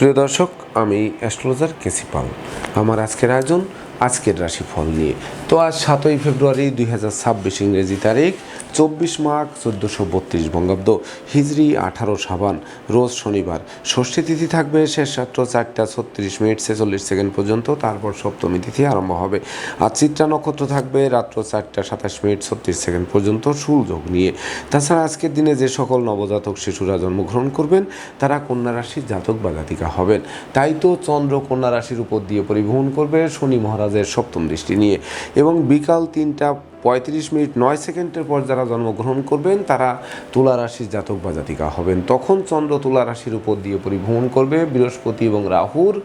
প্রিয় দর্শক, আমি অ্যাস্ট্রোলজার কেসি পাল। আমার আজকের আয়োজন আজকের রাশিফল নিয়ে। তো আজ 7ই ফেব্রুয়ারি 2026 ইংরেজি তারিখ, 24 মাঘ 1432 বঙ্গাব্দ, হিজরি 18 সাবান, রোজ শনিবার। ষষ্ঠী তিথি থাকবে শেষ রাত্র 4:36 পর্যন্ত, তারপর সপ্তমী তিথি আরম্ভ হবে। আর চিত্রা নক্ষত্র থাকবে রাত্র 4:27 পর্যন্ত সূর্যযোগ নিয়ে। তাছাড়া আজকের দিনে যে সকল নবজাতক শিশুরা জন্মগ্রহণ করবেন তারা কন্যা রাশির জাতক বা জাতিকা হবেন। তাই তো চন্দ্র কন্যা রাশির উপর দিয়ে পরিভ্রমণ করবে শনি মহারাজের সপ্তম দৃষ্টি নিয়ে, এবং বিকাল 3:35:09 পর যারা জন্মগ্রহণ করবেন তারা তুলা রাশির জাতক বা জাতিকা হবেন। তখন চন্দ্র তুলা রাশির উপর দিয়ে পরিভ্রমণ করবে, বৃহস্পতি এবং রাহুর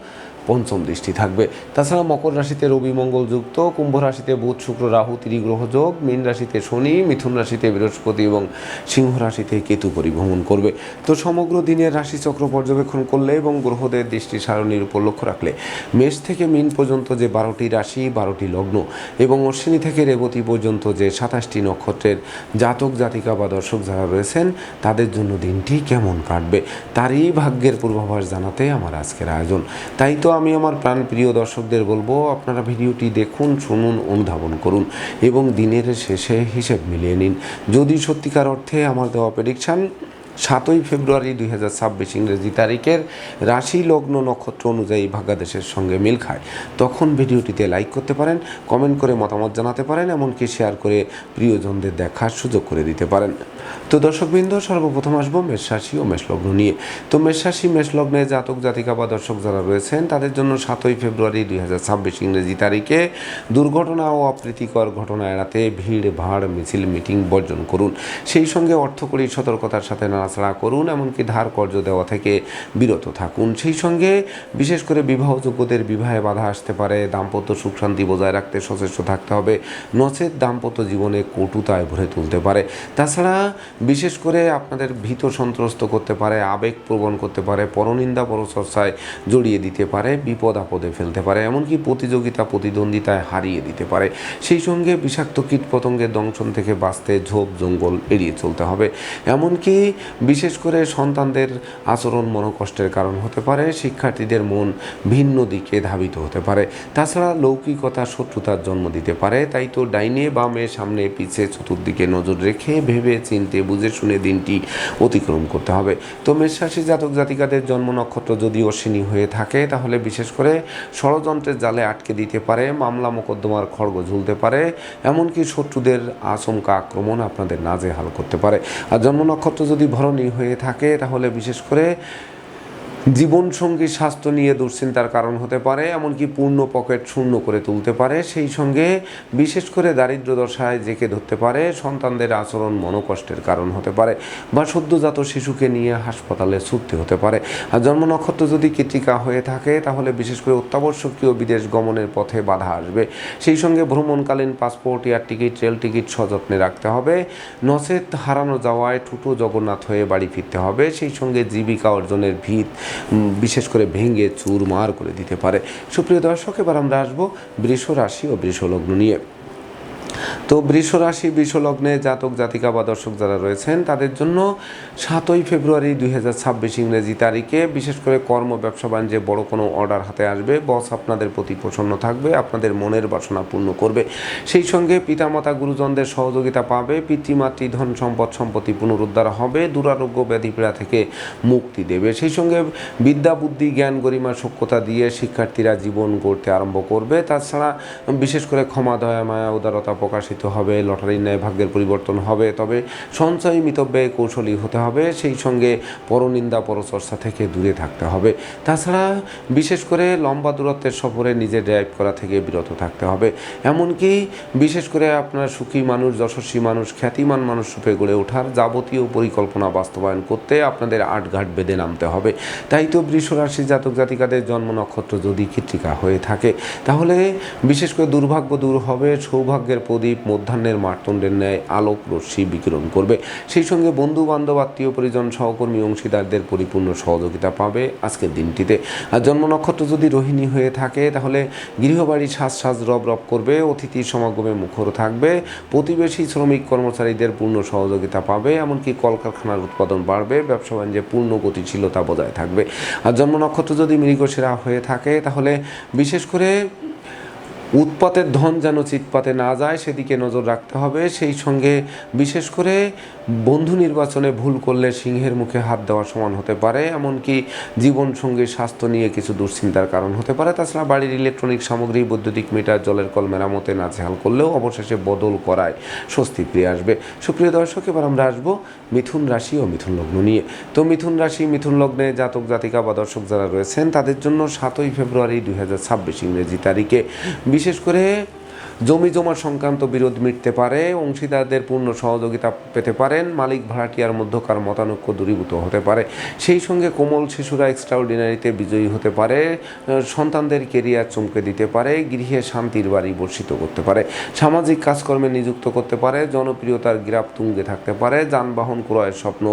পঞ্চম দৃষ্টি থাকবে। তাছাড়া মকর রাশিতে রবি মঙ্গল যুক্ত, কুম্ভ রাশিতে বুধ শুক্র রাহু ত্রিগ্রহ যোগ, মীন রাশিতে শনি, মিথুন রাশিতে বৃহস্পতি এবং সিংহ রাশিতে কেতু পরিভ্রমণ করবে। তো সমগ্র দিনের রাশিচক্র পর্যবেক্ষণ করলে এবং গ্রহদের দৃষ্টি সারণীর উপর লক্ষ্য রাখলে মেষ থেকে মীন পর্যন্ত যে 12টি রাশি, 12টি লগ্ন এবং অশ্বিনী থেকে রেবতী পর্যন্ত যে 27টি নক্ষত্রের জাতক জাতিকা বা দর্শক যারা রয়েছেন তাদের জন্য দিনটি কেমন কাটবে তারই ভাগ্যের পূর্বাভাস জানাতে আমার আজকের আয়োজন। তাই তো আমি আমার প্রাণপ্রিয় দর্শকদের বলবো, আপনারা ভিডিওটি দেখুন, শুনুন, অনুধাবন করুন এবং দিনের শেষে হিসেব মিলিয়ে নিন। যদি সত্যিকার অর্থে আমার দেওয়া প্রেডিকশান 7ই ফেব্রুয়ারি 2026 ইংরেজি তারিখের রাশি লগ্ন নক্ষত্র অনুযায়ী ভাগ্যাদেশের সঙ্গে মিল খায়, তখন ভিডিওটিতে লাইক করতে পারেন, কমেন্ট করে মতামত জানাতে পারেন, এমনকি শেয়ার করে প্রিয়জনদের দেখার সুযোগ করে দিতে পারেন। তো দর্শকবৃন্দ, সর্বপ্রথম আসবো মেষ রাশি ও মেষ লগ্ন নিয়ে। তো মেষ রাশি মেষ লগ্নে জাতক জাতিকা বা দর্শক যারা রয়েছেন তাদের জন্য 7ই ফেব্রুয়ারি 2026 ইংরেজি তারিখে দুর্ঘটনা ও অপ্রীতিকর ঘটনা এড়াতে ভিড় ভাড় মিছিল মিটিং বর্জন করুন। সেই সঙ্গে অর্থকরী সতর্কতার সাথে নাড়াচাড়া করুন, এমনকি ধার কর্জ দেওয়া থেকে বিরত থাকুন। সেই সঙ্গে বিশেষ করে বিবাহযোগ্যদের বিবাহে বাধা আসতে পারে। দাম্পত্য সুখ শান্তি বজায় রাখতে সচেষ্ট থাকতে হবে, নচেত দাম্পত্য জীবনে কটুতায় ভরে তুলতে পারে। তাছাড়া বিশেষ করে আপনাদের ভীত সন্ত্রস্ত করতে পারে, আবেগপ্রবণ করতে পারে, পরনিন্দা পরচর্চায় জড়িয়ে দিতে পারে, বিপদ আপদে ফেলতে পারে, এমনকি প্রতিযোগিতা প্রতিদ্বন্দ্বিতায় হারিয়ে দিতে পারে। সেই সঙ্গে বিষাক্ত কীটপতঙ্গের দংশন থেকে বাঁচতে ঝোপ জঙ্গল এড়িয়ে চলতে হবে। এমনকি বিশেষ করে সন্তানদের আচরণ মনোকষ্টের কারণ হতে পারে, শিক্ষার্থীদের মন ভিন্ন দিকে ধাবিত হতে পারে। তাছাড়া লৌকিকতা শত্রুতার জন্ম দিতে পারে। তাই তো ডাইনে বামে সামনে পিছে চতুর্দিকে নজর রেখে ভেবে চিনতে বুঝে শুনে দিনটি অতিক্রম করতে হবে। তো মেষ রাশি জাতক জাতিকাদের জন্ম নক্ষত্র যদি অশ্বিনী হয়ে থাকে তাহলে বিশেষ করে ষড়যন্ত্রের জালে আটকে দিতে পারে, মামলা মোকদ্দমার খড়গ ঝুলতে পারে, এমনকি শত্রুদের আচমকা আক্রমণ আপনাদের নাজেহাল করতে পারে। আর জন্ম নক্ষত্র যদি ভরণী হয়ে থাকে তাহলে বিশেষ করে জীবনসঙ্গী স্বাস্থ্য নিয়ে দুশ্চিন্তার কারণ হতে পারে, এমনকি পূর্ণ পকেট শূন্য করে তুলতে পারে। সেই সঙ্গে বিশেষ করে দারিদ্র দশায় জেঁকে ধরতে পারে, সন্তানদের আচরণ মনোকষ্টের কারণ হতে পারে, বা সদ্যজাত শিশুকে নিয়ে হাসপাতালে ছুটতে হতে পারে। আর জন্ম নক্ষত্র যদি কৃত্তিকা হয়ে থাকে তাহলে বিশেষ করে অত্যাবশ্যকীয় বিদেশ গমনের পথে বাধা আসবে। সেই সঙ্গে ভ্রমণকালীন passport, air ticket, rail ticket সযত্নে রাখতে হবে, নচেত হারানো যাওয়ায় ঠুটো জগন্নাথ হয়ে বাড়ি ফিরতে হবে। সেই সঙ্গে জীবিকা অর্জনের ভিত বিশেষ করে ভেঙে চুরমার করে দিতে পারে। সুপ্রিয় দর্শক, এবার আমরা আসবো বৃষ রাশি ও বৃষ লগ্ন নিয়ে। তো বৃষ রাশি বৃষ লগ্নে জাতক জাতিকা বা দর্শক যারা রয়েছেন তাদের জন্য 7ই ফেব্রুয়ারি 2026 ইংরেজি তারিখে বিশেষ করে কর্ম ব্যবসা বাণিজ্যে বড় কোনো অর্ডার হাতে আসবে। বস আপনাদের প্রতি প্রসন্ন থাকবে, আপনাদের মনের বাসনা পূর্ণ করবে। সেই সঙ্গে পিতামাতা গুরুজনদের সহযোগিতা পাবে, পিতৃমাতৃ ধন সম্পদ সম্পত্তি পুনরুদ্ধার হবে, দুরারোগ্য ব্যাধিপীড়া থেকে মুক্তি দেবে। সেই সঙ্গে বিদ্যা বুদ্ধি জ্ঞান গরিমা সক্ষতা দিয়ে শিক্ষার্থীরা জীবন গড়তে আরম্ভ করবে। তাছাড়া বিশেষ করে ক্ষমা দয়া মায়া উদারতা প্রকাশিত হবে, লটারির ন্যায় ভাগ্যের পরিবর্তন হবে, তবে সঞ্চয় মিতব্যয় কৌশলী হতে হবে। সেই সঙ্গে পরনিন্দা পরচর্চা থেকে দূরে থাকতে হবে। তাছাড়া বিশেষ করে লম্বা দূরত্বের সফরে নিজে ড্রাইভ করা থেকে বিরত থাকতে হবে। এমনকি বিশেষ করে আপনার সুখী মানুষ, যশস্বী মানুষ, খ্যাতিমান মানুষ রূপে গড়ে ওঠার যাবতীয় পরিকল্পনা বাস্তবায়ন করতে আপনাদের আটঘাট বেঁধে নামতে হবে। তাই তো বৃষ রাশি জাতক জাতিকাদের জন্ম নক্ষত্র যদি কৃত্তিকা হয়ে থাকে তাহলে বিশেষ করে দুর্ভাগ্য দূর হবে, সৌভাগ্যের প্রদীপ মধ্যাহ্নের মার্তণ্ডের ন্যায় আলোক রশ্মি বিকিরণ করবে। সেই সঙ্গে বন্ধু বান্ধব আত্মীয় পরিজন সহকর্মী অংশীদারদের পরিপূর্ণ সহযোগিতা পাবে আজকের দিনটিতে। আর জন্ম নক্ষত্র যদি রোহিণী হয়ে থাকে তাহলে গৃহবাড়ি সাজ রব করবে, অতিথির সমাগমে মুখর থাকবে, প্রতিবেশী শ্রমিক কর্মচারীদের পূর্ণ সহযোগিতা পাবে, এমনকি কলকারখানার উৎপাদন বাড়বে, ব্যবসা বাণিজ্যে পূর্ণ গতিশীলতা বজায় থাকবে। আর জন্ম নক্ষত্র যদি মৃগশিরা হয়ে থাকে তাহলে বিশেষ করে উৎপাতের ধন যেন চিৎপাতে না যায় সেদিকে নজর রাখতে হবে। সেই সঙ্গে বিশেষ করে বন্ধু নির্বাচনে ভুল করলে সিংহের মুখে হাত দেওয়া সমান হতে পারে, এমনকি জীবনসঙ্গী স্বাস্থ্য নিয়ে কিছু দুশ্চিন্তার কারণ হতে পারে। তাছাড়া বাড়ির ইলেকট্রনিক সামগ্রী, বৈদ্যুতিক মিটার, জলের কল মেরামতে নাজেহাল করলেও অবশেষে বদল করায় স্বস্তি ফিরে আসবে। সুপ্রিয় দর্শক, এবার আমরা আসবো মিথুন রাশি ও মিথুন লগ্ন নিয়ে। তো মিথুন রাশি মিথুন লগ্নে জাতক জাতিকা বা দর্শক যারা রয়েছেন তাদের জন্য 7ই ফেব্রুয়ারি 2026 ইংরেজি তারিখে বিশেষ করে জমি জমা সংক্রান্ত বিরোধ মিটতে পারে, অংশীদারদের পূর্ণ সহযোগিতা পেতে পারেন, মালিক ভাড়াটিয়ার মধ্যকার মতানৈক্য দূরীভূত হতে পারে। সেই সঙ্গে কোমল শিশুরা এক্সট্রাঅর্ডিনারিতে বিজয়ী হতে পারে, সন্তানদের কেরিয়ার চমকে দিতে পারে, গৃহে শান্তির বাড়ি বর্ষিত করতে পারে, সামাজিক কাজকর্মে নিযুক্ত করতে পারে, জনপ্রিয়তার গ্রাফ তুঙ্গে থাকতে পারে, যানবাহন ক্রয়ের স্বপ্ন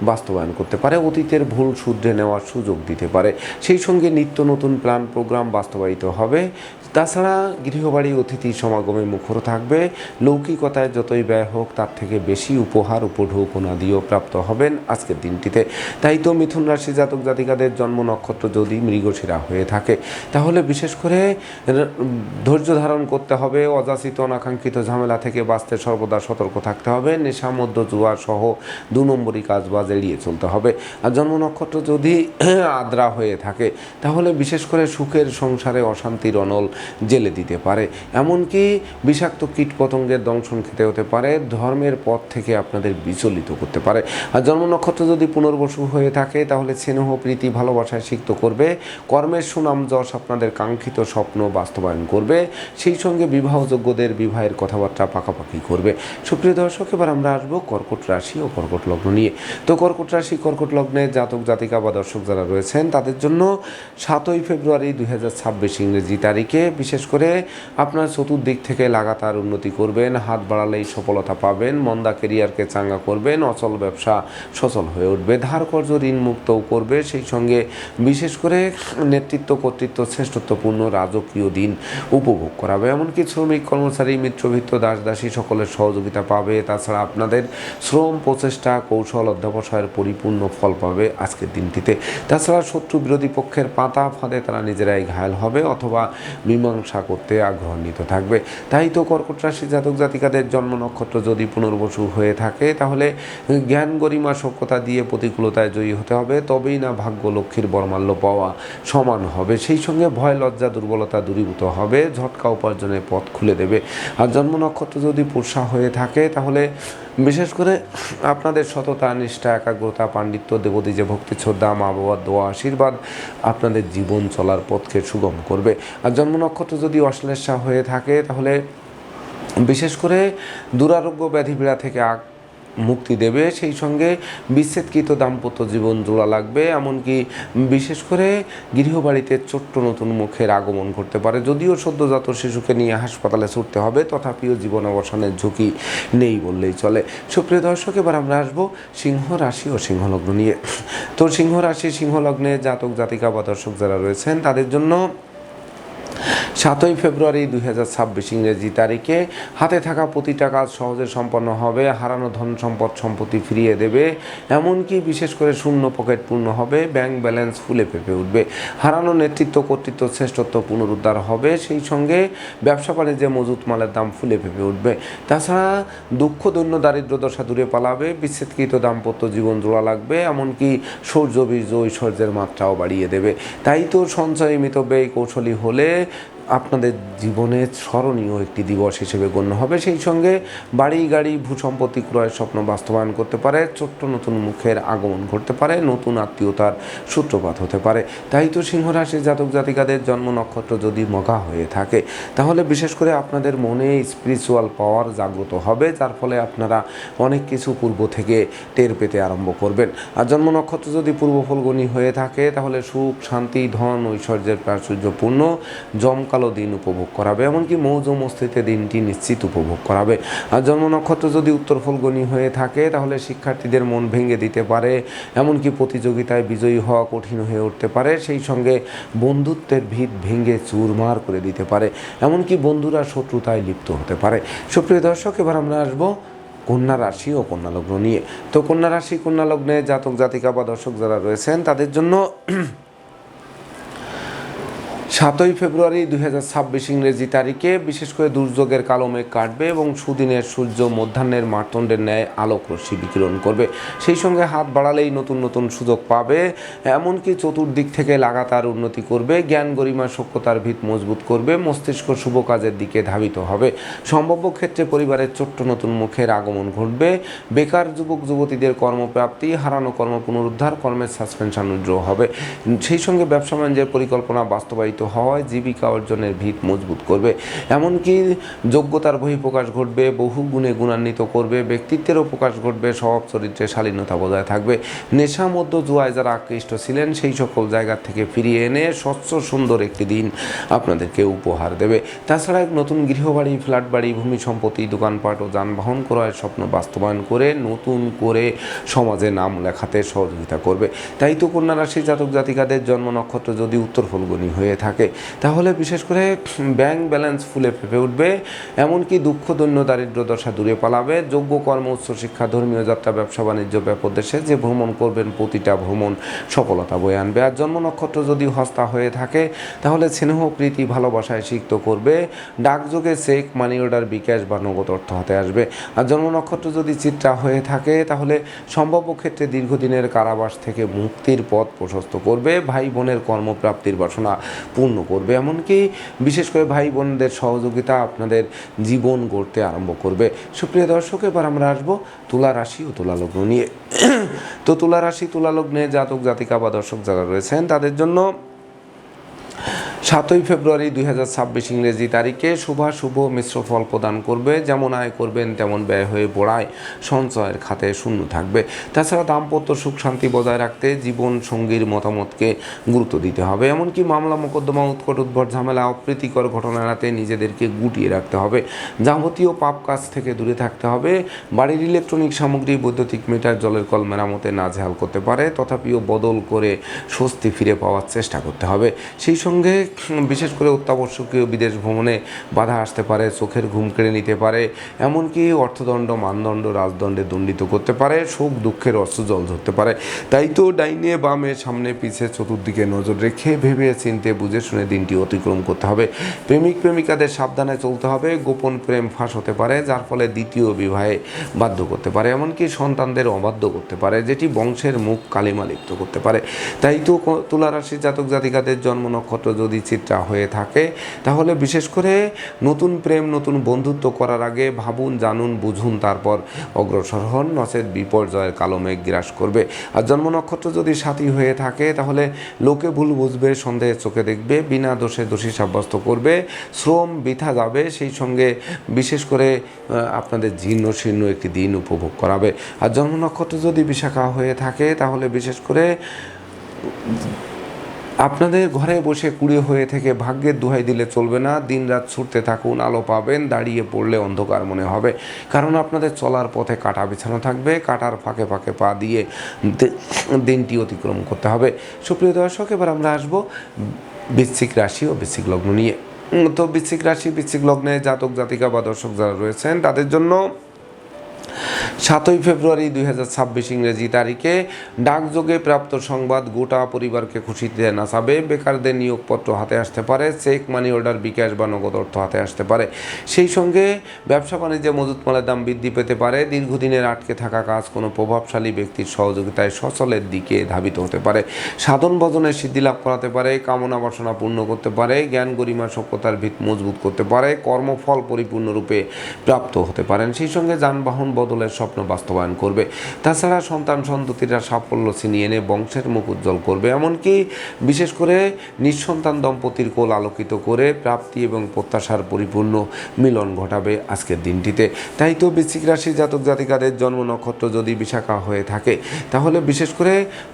বাস্তবায়ন করতে পারে, অতীতের ভুল শুধরে নেওয়ার সুযোগ দিতে পারে। সেই সঙ্গে নিত্য নতুন প্ল্যান প্রোগ্রাম বাস্তবায়িত হবে। তাছাড়া গৃহবাড়ি অতিথি সমাগমে মুখর থাকবে, লৌকিকতায় যতই ব্যয় হোক তার থেকে বেশি উপহার উপঢৌকনাদিও প্রাপ্ত হবেন আজকের দিনটিতে। তাই তো মিথুন রাশি জাতক জাতিকাদের জন্ম নক্ষত্র যদি মৃগশিরা হয়ে থাকে তাহলে বিশেষ করে ধৈর্য ধারণ করতে হবে, অযাচিত অনাকাঙ্ক্ষিত ঝামেলা থেকে বাঁচতে সর্বদা সতর্ক থাকতে হবে, নেশা মধ্য জুয়া সহ 2 নম্বরই কাজবাজ এড়িয়ে চলতে হবে। আর জন্ম নক্ষত্র যদি আদ্রা হয়ে থাকে তাহলে বিশেষ করে সুখের সংসারে অশান্তির অনল জেলে দিতে পারে, এমনকি বিষাক্ত কীট পতঙ্গের দংশন খেতে হতে পারে, ধর্মের পথ থেকে আপনাদের বিচলিত করতে পারে। আর জন্ম নক্ষত্র যদি পুনর্বসু হয়ে থাকে তাহলে স্নেহ প্রীতি ভালোবাসায় সিক্ত করবে, কর্মের সুনাম যশ আপনাদের কাঙ্ক্ষিত স্বপ্ন বাস্তবায়ন করবে, সেই সঙ্গে বিবাহযোগ্যদের বিবাহের কথাবার্তা পাকাপাকি করবে। সুপ্রিয় দর্শক, এবার আমরা আসবো কর্কট রাশি ও কর্কট লগ্ন নিয়ে। তো কর্কট রাশি কর্কট লগ্নে জাতক জাতিকা বা দর্শক যারা রয়েছেন তাদের জন্য 7ই ফেব্রুয়ারি 2026 ইংরেজি তারিখে বিশেষ করে আপনার চতুর্দিক থেকে লাগাতার উন্নতি করবেন, হাত বাড়ালেই সফলতা পাবেন, মন্দা কেরিয়ারকে চাঙ্গা করবেন, অচল ব্যবসা সচল হয়ে উঠবে, ধার কর্জ ঋণ মুক্তও করবে। সেই সঙ্গে বিশেষ করে নেতৃত্ব কর্তৃত্ব শ্রেষ্ঠত্বপূর্ণ রাজকীয় দিন উপভোগ করাবে, এমনকি শ্রমিক কর্মচারী মিত্রভিত্ত দাস দাসী সকলের সহযোগিতা পাবে। তাছাড়া আপনাদের শ্রম প্রচেষ্টা কৌশল অধ্যবসায়ের পরিপূর্ণ ফল পাবে আজকের দিনটিতে। তাছাড়া শত্রু বিরোধী পক্ষের পাতা ফাঁদে তারা নিজেরাই ঘায়েল হবে অথবা মীমাংসা করতে আগ্রহান্বিত থাকবে। তাই তো কর্কট রাশি জাতক জাতিকাদের জন্ম নক্ষত্র যদি পুনর্বসু হয়ে থাকে তাহলে জ্ঞান গরিমা সক্ষতা দিয়ে প্রতিকূলতায় জয়ী হতে হবে, তবেই না ভাগ্য লক্ষ্মীর বরমাল্য পাওয়া সমান হবে। সেই সঙ্গে ভয় লজ্জা দুর্বলতা দূরীভূত হবে, ঝটকা উপার্জনের পথ খুলে দেবে। আর জন্ম নক্ষত্র যদি পুরুষা হয়ে থাকে তাহলে বিশেষ করে আপনাদের সততা নিষ্ঠা একাগ্রতা পাণ্ডিত্য দেবদীজে ভক্তি শ্রদ্ধা মা বাবার দোয়া আশীর্বাদ আপনাদের জীবন চলার পথকে সুগম করবে। আর জন্ম নক্ষত্র যদি অশ্লেষা হয়ে থাকে তাহলে বিশেষ করে দুরারোগ্য ব্যাধিপীড়া থেকে মুক্তি দেবে, সেই সঙ্গে বিচ্ছেদকৃত দাম্পত্য জীবন জোড়া লাগবে, এমনকি বিশেষ করে গৃহবাড়িতে ছোট্ট নতুন মুখের আগমন করতে পারে। যদিও সদ্যজাত শিশুকে নিয়ে হাসপাতালে ছুটতে হবে তথাপিও জীবন অবসানের ঝুঁকি নেই বললেই চলে। সুপ্রিয় দর্শক, এবার আমরা আসবো সিংহ রাশি ও সিংহলগ্ন নিয়ে। তো সিংহ রাশি সিংহলগ্নে জাতক জাতিকা বা দর্শক যারা রয়েছেন তাদের জন্য 7ই ফেব্রুয়ারি 2026 ইংরেজি তারিখে হাতে থাকা প্রতিটা কাজ সহজে সম্পন্ন হবে, হারানো ধন সম্পদ সম্পত্তি ফিরিয়ে দেবে, এমনকি বিশেষ করে শূন্য পকেট পূর্ণ হবে, ব্যাংক ব্যালেন্স ফুলে ফেঁপে উঠবে, হারানো নেতৃত্ব কর্তৃত্ব শ্রেষ্ঠত্ব পুনরুদ্ধার হবে, সেই সঙ্গে ব্যবসা বাণিজ্যে মজুত মালের দাম ফুলে ফেঁপে উঠবে। তাছাড়া দুঃখ দৈন্য দারিদ্র দশা দূরে পালাবে, বিচ্ছেদকৃত দাম্পত্য জীবন জোড়া লাগবে, এমনকি শৌর্য বীর্য ঐশ্বর্যের মাত্রাও বাড়িয়ে দেবে। তাই তো সঞ্চয় মিতব্যয়ী কৌশলী হলে আপনাদের জীবনে স্মরণীয় একটি দিবস হিসেবে গণ্য হবে। সেই সঙ্গে বাড়ি গাড়ি ভূসম্পত্তি ক্রয়ের স্বপ্ন বাস্তবায়ন করতে পারে, ছোট্ট নতুন মুখের আগমন ঘটতে পারে, নতুন আত্মীয়তার সূত্রপাত হতে পারে। তাই তো সিংহ রাশির জাতক জাতিকাদের জন্ম নক্ষত্র যদি মঘা হয়ে থাকে তাহলে বিশেষ করে আপনাদের মনে স্পিরিচুয়াল পাওয়ার জাগ্রত হবে, যার ফলে আপনারা অনেক কিছু পূর্ব থেকে টের পেতে আরম্ভ করবেন। আর জন্ম নক্ষত্র যদি পূর্ব ফলগুনি হয়ে থাকে তাহলে সুখ শান্তি ধন ঐশ্বর্যের প্রাচুর্যপূর্ণ জমকা জমকালো দিন উপভোগ করাবে, এমনকি মৌজ মস্তিতে দিনটি নিশ্চিত উপভোগ করাবে। আর জন্ম নক্ষত্র যদি উত্তর ফল্গুনী হয়ে থাকে তাহলে শিক্ষার্থীদের মন ভেঙে দিতে পারে, এমনকি প্রতিযোগিতায় বিজয়ী হওয়া কঠিন হয়ে উঠতে পারে। সেই সঙ্গে বন্ধুত্বের ভিত ভেঙে চুরমার করে দিতে পারে, এমনকি বন্ধুরা শত্রুতায় লিপ্ত হতে পারে। সুপ্রিয় দর্শক, এবার আমরা আসবো কন্যা রাশি ও কন্যা লগ্ন নিয়ে। তো কন্যা রাশি কন্যা লগ্নে জাতক জাতিকা বা দর্শক যারা রয়েছেন তাদের জন্য 7ই ফেব্রুয়ারি 2026 ইংরেজি তারিখে বিশেষ করে দুর্যোগের কালো মেঘ কাটবে এবং সুদিনের সূর্য মধ্যাহ্নের মার্তণ্ডের ন্যায় আলোক রশ্মি বিকিরণ করবে। সেই সঙ্গে হাত বাড়ালেই নতুন নতুন সুযোগ পাবে, এমনকি চতুর্দিক থেকে লাগাতার উন্নতি করবে। জ্ঞান গরিমা সক্ষতার ভিত মজবুত করবে, মস্তিষ্ক শুভ কাজের দিকে ধাবিত হবে। সম্ভাব্য ক্ষেত্রে পরিবারের ছোট্ট নতুন মুখের আগমন ঘটবে। বেকার যুবক যুবতীদের কর্মপ্রাপ্তি, হারানো কর্ম পুনরুদ্ধার, কর্মের সাসপেনশন উইথড্র হবে। সেই সঙ্গে ব্যবসা বাণিজ্যের পরিকল্পনা বাস্তবায়িত হওয়ায় জীবিকা অর্জনের ভিত মজবুত করবে, এমনকি যোগ্যতার বহিঃপ্রকাশ ঘটবে, বহু গুণে গুণান্বিত করবে। ব্যক্তিত্বেরও প্রকাশ ঘটবে, স্বভাব চরিত্রে শালীনতা বজায় থাকবে। নেশা মধ্য জুয়ায় যারা আকৃষ্ট ছিলেন সেই সকল জায়গা থেকে ফিরিয়ে এনে স্বচ্ছ সুন্দর একটি দিন আপনাদেরকে উপহার দেবে। তাছাড়া এক নতুন গৃহবাড়ি, ফ্ল্যাট বাড়ি, ভূমি সম্পত্তি, দোকানপাট ও যানবাহন ক্রয়ের স্বপ্ন বাস্তবায়ন করে নতুন করে সমাজে নাম লেখাতে সহযোগিতা করবে। তাই তো কন্যা রাশি জাতক জাতিকাদের জন্ম নক্ষত্র যদি উত্তর ফল্গুনী হয়ে থাকে তাহলে বিশেষ করে ব্যাংক ব্যালেন্স ফুলে ফেঁপে উঠবে, এমনকি দুঃখ দৈন্য দারিদ্র দশা দূরে পালাবে। যোগ্য কর্ম, উচ্চশিক্ষা, ধর্মীয় যাত্রা, ব্যবসা বাণিজ্য ব্যাপদেশে যে ভ্রমণ করবেন প্রতিটা ভ্রমণ সফলতা বয়ে আনবে। আর জন্ম নক্ষত্র যদি হস্তা হয়ে থাকে তাহলে স্নেহ প্রীতি ভালোবাসায় সিক্ত করবে। ডাকযোগে চেক, মানি অর্ডার, বিকাশ বা নগদ অর্থ হাতে আসবে। আর জন্ম নক্ষত্র যদি চিত্রা হয়ে থাকে তাহলে সম্ভাব্য ক্ষেত্রে দীর্ঘদিনের কারাবাস থেকে মুক্তির পথ প্রশস্ত করবে। ভাই বোনের কর্মপ্রাপ্তির বাসনা পূর্ণ করবে, এমনকি বিশেষ করে ভাই বোনদের সহযোগিতা আপনাদের জীবন গড়তে আরম্ভ করবে। সুপ্রিয় দর্শক, এবার আমরা আসবো তুলা রাশি ও তুলা লগ্ন নিয়ে। তো তুলা রাশি তুলা লগ্নে জাতক জাতিকা বা দর্শক যারা রয়েছেন তাদের জন্য 7ই ফেব্রুয়ারি 2026 ইংরেজি তারিখে শুভ মিশ্র ফল প্রদান করবে। যেমন আয় করবেন তেমন ব্যয় হয়ে পড়ায় সঞ্চয়ের খাতে শূন্য থাকবে। তাছাড়া দাম্পত্য সুখ শান্তি বজায় রাখতে জীবন সঙ্গীর মতামতকে গুরুত্ব দিতে হবে, এমনকি মামলা মোকদ্দমা, উৎকট উদ্ভট ঝামেলা, অপ্রীতিকর ঘটনা এড়াতে নিজেদেরকে গুটিয়ে রাখতে হবে। যাবতীয় পাপ কাজ থেকে দূরে থাকতে হবে। বাড়ির ইলেকট্রনিক সামগ্রী, বৈদ্যুতিক মিটার, জলের কল মেরামতে নাজেহাল করতে পারে, তথাপিও বদল করে স্বস্তি ফিরে পাওয়ার চেষ্টা করতে হবে। সেই সঙ্গে বিশেষ করে অত্যাবশ্যকীয় বিদেশ ভ্রমণে বাধা আসতে পারে, চোখের ঘুম কেড়ে নিতে পারে, এমনকি অর্থদণ্ড, মানদণ্ড, রাজদণ্ডে দণ্ডিত করতে পারে, শোক দুঃখের অস্ত্র জল ধরতে পারে। তাই তো ডাইনে বামে সামনে পিছে চতুর্দিকে নজর রেখে ভেবে চিনতে বুঝে শুনে দিনটি অতিক্রম করতে হবে। প্রেমিক প্রেমিকাদের সাবধানে চলতে হবে। গোপন প্রেম ফাঁস হতে পারে, যার ফলে দ্বিতীয় বিবাহে বাধ্য করতে পারে, এমনকি সন্তানদের অবাধ্য করতে পারে, যেটি বংশের মুখ কালিমা লিপ্ত করতে পারে। তাই তো তুলা রাশির জাতক জাতিকাদের জন্ম নক্ষত্র যদি চিত্রা হয়ে থাকে তাহলে বিশেষ করে নতুন প্রেম, নতুন বন্ধুত্ব করার আগে ভাবুন, জানুন, বুঝুন, তারপর অগ্রসর হন, নচেত বিপর্যয়ের কালো মেঘ গ্রাস করবে। আর জন্ম নক্ষত্র যদি সাথী হয়ে থাকে তাহলে লোকে ভুল বুঝবে, সন্দেহের চোখে দেখবে, বিনা দোষে দোষী সাব্যস্ত করবে, শ্রম বৃথা যাবে। সেই সঙ্গে বিশেষ করে আপনাদের জীর্ণ শীর্ণ একটি দিন উপভোগ করাবে। আর জন্ম নক্ষত্র যদি বিশাখা হয়ে থাকে তাহলে বিশেষ করে আপনাদের ঘরে বসে কুড়ে হয়ে থেকে ভাগ্যের দোহাই দিলে চলবে না। দিন রাত ছুটতে থাকুন, আলো পাবেন, দাঁড়িয়ে পড়লে অন্ধকার মনে হবে। কারণ আপনাদের চলার পথে কাঁটা বিছানো থাকবে, কাঁটার ফাঁকে ফাঁকে পা দিয়ে দিনটি অতিক্রম করতে হবে। সুপ্রিয় দর্শক, এবার আমরা আসবো বৃশ্চিক রাশি ও বৃশ্চিক লগ্ন নিয়ে। তো বৃশ্চিক রাশি বৃশ্চিক লগ্নে জাতক জাতিকা বা দর্শক যারা রয়েছেন তাদের জন্য 7ই ফেব্রুয়ারি 2026 ইংরেজি তারিখে ডাকযোগে প্রাপ্ত সংবাদ গোটা পরিবারকে খুশিতে নাচাবে। বেকারদের নিয়োগপত্র হাতে আসতে পারে, চেক, মানি অর্ডার, বিকাশ বা নগদ অর্থ হাতে আসতে পারে। সেই সঙ্গে ব্যবসা বাণিজ্যে মজুত মালের দাম বৃদ্ধি পেতে পারে। দীর্ঘদিনের আটকে থাকা কাজ কোনো প্রভাবশালী ব্যক্তির সহযোগিতায় সচলের দিকে ধাবিত হতে পারে। সাধন ভজনের সিদ্ধি লাভ করাতে পারে, কামনা বাসনা পূর্ণ করতে পারে, জ্ঞান গরিমা সভ্যতার ভিত মজবুত করতে পারে, কর্মফল পরিপূর্ণরূপে প্রাপ্ত হতে পারেন। সেই সঙ্গে যানবাহন বদলের স্বপ্ন বাস্তবায়ন করবে। তাছাড়া সন্তান সন্ততিরা সাফল্য ছিনিয়ে এনে বংশের মুখ উজ্জ্বল করবে। এমনকি বিশেষ করে নিঃসন্তান দম্পতির কোল আলোকিত করে প্রাপ্তি এবং প্রত্যাশার পরিপূর্ণ মিলন ঘটাবে আজকের দিনটিতে। তাই তো বৃশ্চিক রাশির জাতক জাতিকাদের জন্ম নক্ষত্র যদি বিশাখা হয়ে থাকে, তাহলে বিশেষ করে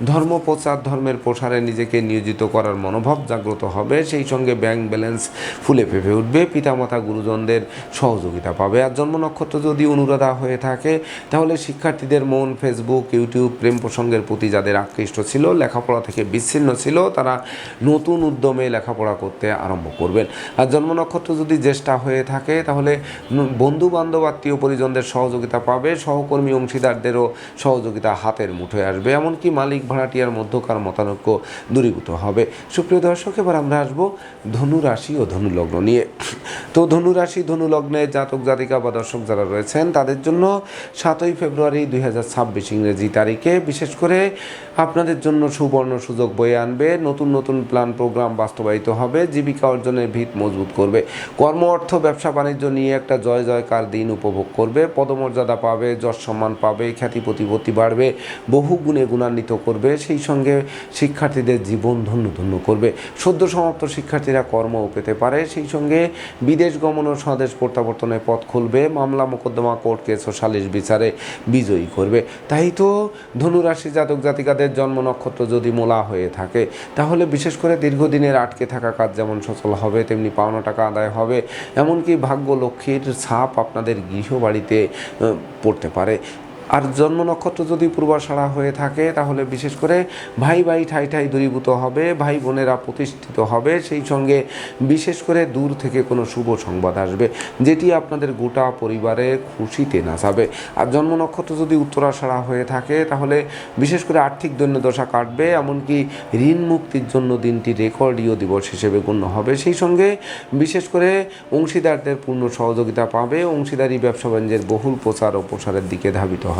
ধর্ম প্রচার, ধর্মের প্রসারে নিজেকে নিয়োজিত করার মনোভাব জাগ্রত হবে। সেই সঙ্গে ব্যাংক ব্যালেন্স ফুলে ফেঁপে উঠবে, পিতামাতা গুরুজনদের সহযোগিতা পাবে। আর জন্ম নক্ষত্র যদি অনুরাধা হয়ে থাকে, তাহলে শিক্ষার্থীদের মন ফেসবুক, ইউটিউব, প্রেম প্রসঙ্গের প্রতি যাদের আকৃষ্ট ছিল, লেখাপড়া থেকে বিচ্ছিন্ন ছিল, তারা নতুন উদ্যমে লেখাপড়া করতে আরম্ভ করবেন। আর জন্ম নক্ষত্র যদি জ্যেষ্ঠা হয়ে থাকে, তাহলে বন্ধু বান্ধব, আত্মীয় পরিজনদের সহযোগিতা পাবে, সহকর্মী অংশীদারদেরও সহযোগিতা হাতের মুঠোয় আসবে। এমনকি মালিক ভাড়াটিয়ার মধ্যকার মতানৈক্য দূরীভূত হবে। সুপ্রিয় দর্শক, এবার আমরা আসবো ধনু রাশি ও ধনু লগ্ন নিয়ে। তো ধনু রাশি, ধনু লগ্নে জাতক জাতিকা বা দর্শক যারা রয়েছেন, তাদের জন্য 7ই ফেব্রুয়ারি 2026 ইংরেজি তারিখে বিশেষ করে আপনাদের জন্য সুবর্ণ সুযোগ বয়ে আনবে। নতুন নতুন প্ল্যান প্রোগ্রাম বাস্তবায়িত হবে, জীবিকা অর্জনের ভিত মজবুত করবে। কর্ম, অর্থ, ব্যবসা বাণিজ্য নিয়ে একটা জয় জয়কার দিন উপভোগ করবে। পদমর্যাদা পাবে, যশ সম্মান পাবে, খ্যাতি প্রতিপত্তি বাড়বে, বহু গুণে গুণান্বিত করবে। সেই সঙ্গে শিক্ষার্থীদের জীবন ধন্য ধন্য করবে। সদ্য সমাপ্ত শিক্ষার্থীরা কর্মও পেতে পারে। সেই সঙ্গে বিদেশ গমন ও স্বদেশ প্রত্যাবর্তনের পথ খুলবে। মামলা মোকদ্দমা, কোর্ট কেস ও সালিশ বিচারে বিজয়ী করবে। তাই তো ধনুরাশি জাতক জাতিকাদের জন্ম নক্ষত্র যদি মূলা হয়ে থাকে, তাহলে বিশেষ করে দীর্ঘদিনের আটকে থাকা কাজ যেমন সচল হবে, তেমনি পাওনা টাকা আদায় হবে। এমনকি ভাগ্য লক্ষ্মীর ছাপ আপনাদের গৃহবাড়িতে পড়তে পারে। আর জন্ম নক্ষত্র যদি পূর্বাষাঢ়া হয়ে থাকে, তাহলে বিশেষ করে ভাই ভাই ঠাই ঠাই দূরীভূত হবে, ভাই বোনেরা প্রতিষ্ঠিত হবে। সেই সঙ্গে বিশেষ করে দূর থেকে কোনো শুভ সংবাদ আসবে, যেটি আপনাদের গোটা পরিবারে খুশিতে নাচাবে। আর জন্ম নক্ষত্র যদি উত্তরাষাঢ়া হয়ে থাকে, তাহলে বিশেষ করে আর্থিক দৈন্যদশা কাটবে। এমনকি ঋণ মুক্তির জন্য দিনটি রেকর্ডীয় দিবস হিসেবে গণ্য হবে। সেই সঙ্গে বিশেষ করে অংশীদারদের পূর্ণ সহযোগিতা পাবে। অংশীদারি ব্যবসা বাণিজ্যের বহুল প্রচার ও প্রসারের দিকে ধাবিত হবে।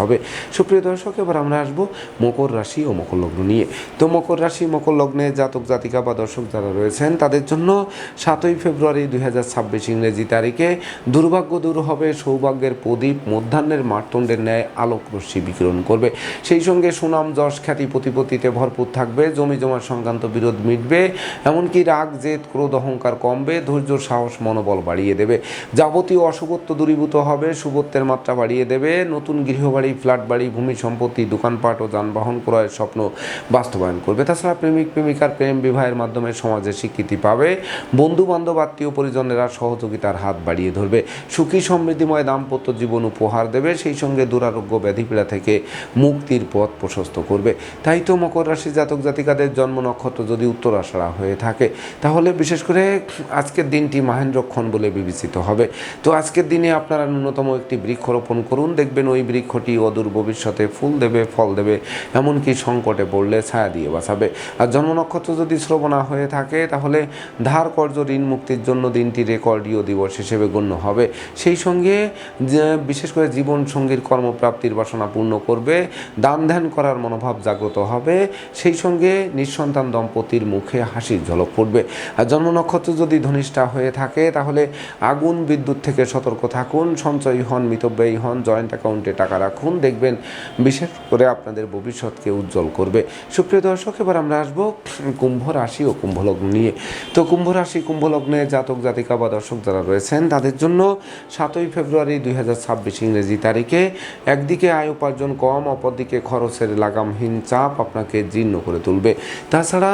সুপ্রিয় দর্শক, এবার আমরা আসবো মকর রাশি ও মকর লগ্ন নিয়ে। তো মকর রাশি, মকর লগ্নে জাতক জাতিকা বা দর্শক যারা রয়েছেন, তাদের জন্য 7ই ফেব্রুয়ারি 2026 ইংরেজি তারিখে দুর্ভাগ্য দূর হবে। সৌভাগ্যের প্রদীপ মধ্যাহ্নের মার্তণ্ডের ন্যায় আলোক রশ্মি বিকিরণ করবে। সেই সঙ্গে সুনাম, যশ, খ্যাতি প্রতিপত্তিতে ভরপুর থাকবে। জমি জমার সংক্রান্ত বিরোধ মিটবে। এমনকি রাগ, জেদ, ক্রোধ, অহংকার কমবে। ধৈর্য, সাহস, মনোবল বাড়িয়ে দেবে। যাবতীয় অশুভত্ব দূরীভূত হবে, শুভত্বের মাত্রা বাড়িয়ে দেবে। নতুন গৃহবাড়ি, ফ্ল্যাট বাড়ি, ভূমি সম্পত্তি, দোকানপাট ও যানবাহন ক্রয়ের স্বপ্ন বাস্তবায়ন করবে। তাছাড়া প্রেমিক প্রেমিকার প্রেম বিবাহের মাধ্যমে সমাজে স্বীকৃতি পাবে। বন্ধু বান্ধব, আত্মীয় পরিজনেরা সহযোগিতার হাত বাড়িয়ে ধরবে। সুখী সমৃদ্ধিময় দাম্পত্য জীবন উপহার দেবে। সেই সঙ্গে দুরারোগ্য ব্যাধিপীড়া থেকে মুক্তির পথ প্রশস্ত করবে। তাই তো মকর রাশি জাতক জাতিকাদের জন্ম নক্ষত্র যদি উত্তরাষাঢ়া হয়ে থাকে, তাহলে বিশেষ করে আজকের দিনটি মহেন্দ্রক্ষণ বলে বিবেচিত হবে। তো আজকের দিনে আপনারা ন্যূনতম একটি বৃক্ষরোপণ করুন, দেখবেন ওই বৃক্ষটি অদূর ভবিষ্যতে ফুল দেবে, ফল দেবে, এমনকি সংকটে পড়লে ছায়া দিয়ে বাঁচাবে। আর জন্ম নক্ষত্র যদি শ্রবণা হয়ে থাকে, তাহলে ধার কর্য ঋণ মুক্তির জন্য দিনটি রেকর্ডীয় দিবস হিসেবে গণ্য হবে। সেই সঙ্গে বিশেষ করে জীবন সঙ্গীর কর্মপ্রাপ্তির বাসনা পূর্ণ করবে। দান ধ্যান করার মনোভাব জাগ্রত হবে। সেই সঙ্গে নিঃসন্তান দম্পতির মুখে হাসির ঝলক পড়বে। আর জন্ম নক্ষত্র যদি ধনিষ্ঠা হয়ে থাকে, তাহলে আগুন বিদ্যুৎ থেকে সতর্ক থাকুন। সঞ্চয়ী হন, মিতব্যয়ী হন, জয়েন্ট অ্যাকাউন্টে টাকা রাখুন, দেখবেন বিশেষ করে আপনাদের ভবিষ্যৎকে উজ্জ্বল করবে। সুপ্রিয় দর্শক, এবার আমরা আসবো কুম্ভ রাশি ও কুম্ভ লগ্ন নিয়ে। তো কুম্ভ রাশি, কুম্ভ লগ্নে জাতক জাতিকা বা দর্শক যারা রয়েছেন, তাদের জন্য 7ই ফেব্রুয়ারি 2026 ইংরেজি তারিখে একদিকে আয় উপার্জন কম, অপরদিকে খরচের লাগামহীন চাপ আপনাকে জীর্ণ করে তুলবে। তাছাড়া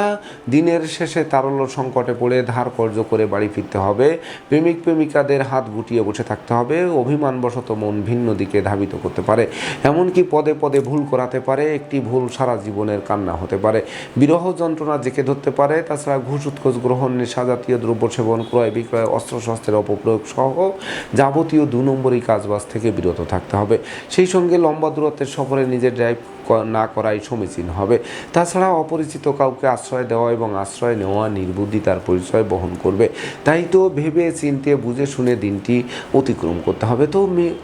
দিনের শেষে তারল্য সংকটে পড়ে ধার কর্য করে বাড়ি ফিরতে হবে। প্রেমিক প্রেমিকাদের হাত গুটিয়ে বসে থাকতে হবে। অভিমানবশত মন ভিন্ন দিকে ধাবিত করতে পারে। এমনকি পদে পদে ভুল করাতে পারে। একটি ভুল সারা জীবনের কান্না হতে পারে। বিরহ যন্ত্রণা জেঁকে ধরতে পারে। তাছাড়া ঘুষ, উৎকোচ গ্রহণ, নেশাজাতীয় দ্রব্য সেবন, ক্রয় বিক্রয়, অস্ত্রশস্ত্রের অপপ্রয়োগ সহ যাবতীয় 2 নম্বরই কাজবাজ থেকে বিরত থাকতে হবে। সেই সঙ্গে লম্বা দূরত্বের সফরে নিজের ড্রাইভ না করাই সমীচীন হবে। তাছাড়া অপরিচিত কাউকে আশ্রয় দেওয়া এবং আশ্রয় নেওয়া নির্বুদ্ধিতার পরিচয় বহন করবে। তাই তো ভেবে চিন্তে বুঝে শুনে দিনটি অতিক্রম করতে হবে। তো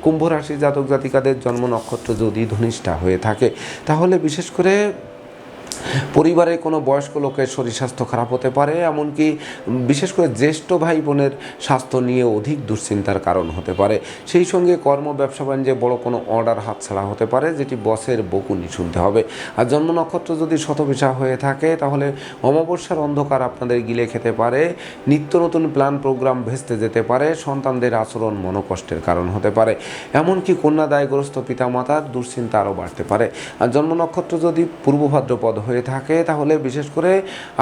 কুম্ভ রাশি জাতক জাতিকাদের জন্ম নক্ষত্র যদি ধনিষ্ঠা হয়ে থাকে, তাহলে বিশেষ করে পরিবারে কোনো বয়স্ক লোকের শরীর স্বাস্থ্য খারাপ হতে পারে, এমনকি বিশেষ করে জ্যেষ্ঠ ভাই বোনের স্বাস্থ্য নিয়ে অধিক দুশ্চিন্তার কারণ হতে পারে। সেই সঙ্গে কর্ম ব্যবসা বাণিজ্যে বড় কোনো অর্ডার হাতছাড়া হতে পারে, যেটি বসের বকুনি শুনতে হবে। আর জন্ম নক্ষত্র যদি শতবিশা হয়ে থাকে তাহলে অমাবস্যার অন্ধকার আপনাদের গিলে খেতে পারে, নিত্য নতুন প্ল্যান প্রোগ্রাম ভেস্তে যেতে পারে, সন্তানদের আচরণ মনোকষ্টের কারণ হতে পারে, এমনকি কন্যাদায়গ্রস্ত পিতামাতার দুশ্চিন্তা আরও বাড়তে পারে। আর জন্ম নক্ষত্র যদি পূর্ব ভাদ্রপদ হয়ে থাকে তাহলে বিশেষ করে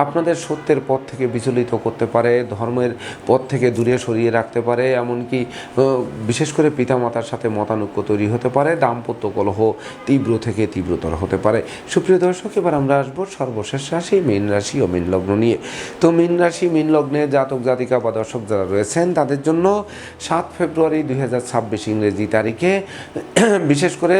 আপনাদের সত্যের পথ থেকে বিচলিত করতে পারে, ধর্মের পথ থেকে দূরে সরিয়ে রাখতে পারে, এমনকি বিশেষ করে পিতামাতার সাথে মতানৈক্য তৈরি হতে পারে, দাম্পত্য কলহ তীব্র থেকে তীব্রতর হতে পারে। সুপ্রিয় দর্শক, এবার আমরা আসবো সর্বশেষ রাশি মীন রাশি ও মীন লগ্ন নিয়ে। তো মীন রাশি মীন লগ্নে জাতক জাতিকা বা দর্শক যারা রয়েছেন তাদের জন্য 7 ফেব্রুয়ারি 2026 ইংরেজি তারিখে বিশেষ করে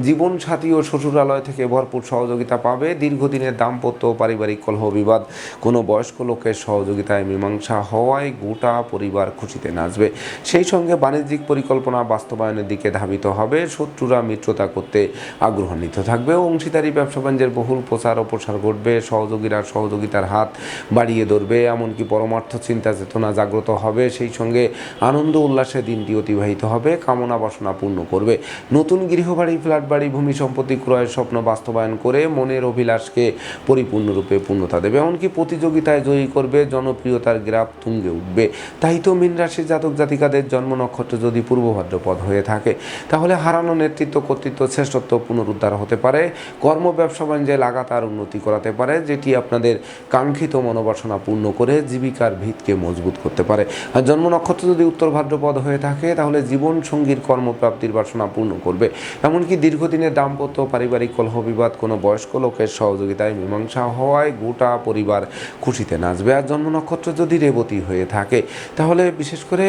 জীবনসাথী ও শ্বশুরালয় থেকে ভরপুর সহযোগিতা পাবে। দীর্ঘদিনের দাম্পত্য পারিবারিক কলহ বিবাদ কোনো বয়স্ক লোকের সহযোগিতায় মীমাংসা হওয়ায় গোটা পরিবার খুশিতে নাচবে। সেই সঙ্গে বাণিজ্যিক পরিকল্পনা বাস্তবায়নের দিকে ধাবিত হবে। শত্রুরা মিত্রতা করতে আগ্রহান্বিত থাকবে। অংশীদারি ব্যবসা বাণিজ্যের বহুল প্রচার ও প্রসার ঘটবে। সহযোগীরা সহযোগিতার হাত বাড়িয়ে ধরবে, এমনকি পরমার্থ চিন্তা চেতনা জাগ্রত হবে। সেই সঙ্গে আনন্দ উল্লাসে দিনটি অতিবাহিত হবে। কামনা বাসনা পূর্ণ করবে। নতুন গৃহবাড়ি, ফ্ল্যাট বাড়ি, ভূমি সম্পত্তি ক্রয়ের স্বপ্ন বাস্তবায়ন করে মনের অভিলাষকে পরিপূর্ণরূপে পূর্ণতা দেবে। এমনকি প্রতিযোগিতায় জয়ী করবে। জনপ্রিয়তার গ্রাফ তুঙ্গে উঠবে। তাই তো মীন রাশির জাতক জাতিকাদের জন্ম নক্ষত্র যদি পূর্ব ভাদ্রপদ হয়ে থাকে তাহলে হারানো নেতৃত্ব, কর্তৃত্ব, শ্রেষ্ঠত্ব পুনরুদ্ধার হতে পারে। কর্ম ব্যবসা বাণিজ্যে লাগাতার উন্নতি করাতে পারে, যেটি আপনাদের কাঙ্ক্ষিত মনোবাসনা পূর্ণ করে জীবিকার ভিতকে মজবুত করতে পারে। আর জন্ম নক্ষত্র যদি উত্তর ভাদ্রপদ হয়ে থাকে তাহলে জীবন সঙ্গীর কর্মপ্রাপ্তির বাসনা পূর্ণ করবে। এমনকি দীর্ঘদিনের দাম্পত্য পারিবারিক কলহ বিবাদ কোনো বয়স্ক লোকের সহযোগিতায় মীমাংসা হওয়ায় গোটা পরিবার খুশিতে নাচবে। আর জন্ম নক্ষত্র যদি রেবতী হয়ে থাকে তাহলে বিশেষ করে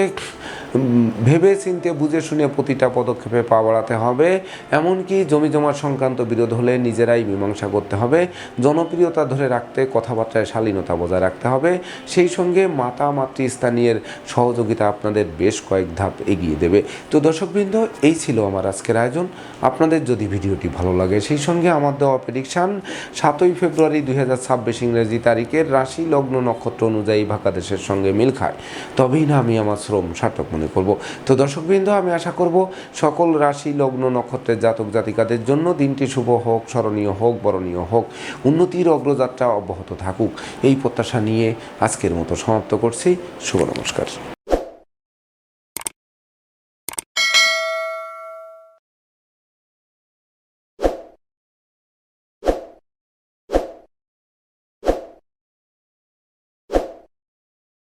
ভেবে চিন্তে বুঝে শুনে প্রতিটা পদক্ষেপে পা বাড়াতে হবে। এমনকি জমি জমা সংক্রান্ত বিরোধ হলে নিজেরাই মীমাংসা করতে হবে। জনপ্রিয়তা ধরে রাখতে কথাবার্তায় শালীনতা বজায় রাখতে হবে। সেই সঙ্গে মাতা মাতৃস্থানীয়ের সহযোগিতা আপনাদের বেশ কয়েক ধাপ এগিয়ে দেবে। তো দর্শকবৃন্দ, এই ছিল আমার আজকের আয়োজন। আপনাদের যদি ভিডিওটি ভালো লাগে সেই সঙ্গে আমার দেওয়া প্রেডিকশান 7 ফেব্রুয়ারি 2026 ইংরেজি তারিখের রাশি লগ্ন নক্ষত্র অনুযায়ী ভাগ্যাদেশের সঙ্গে মিল খায়, তবেই না আমি আমার শ্রম সার্থক মনে করব। তো দর্শকবৃন্দ, আমি আশা করব সকল রাশি লগ্ন নক্ষত্রের জাতক জাতিকাদের জন্য দিনটি শুভ হোক, স্মরণীয় হোক, বরণীয় হোক, উন্নতির অগ্রযাত্রা অব্যাহত থাকুক, এই প্রত্যাশা নিয়ে আজকের মতো সমাপ্ত করছি। শুভ নমস্কার।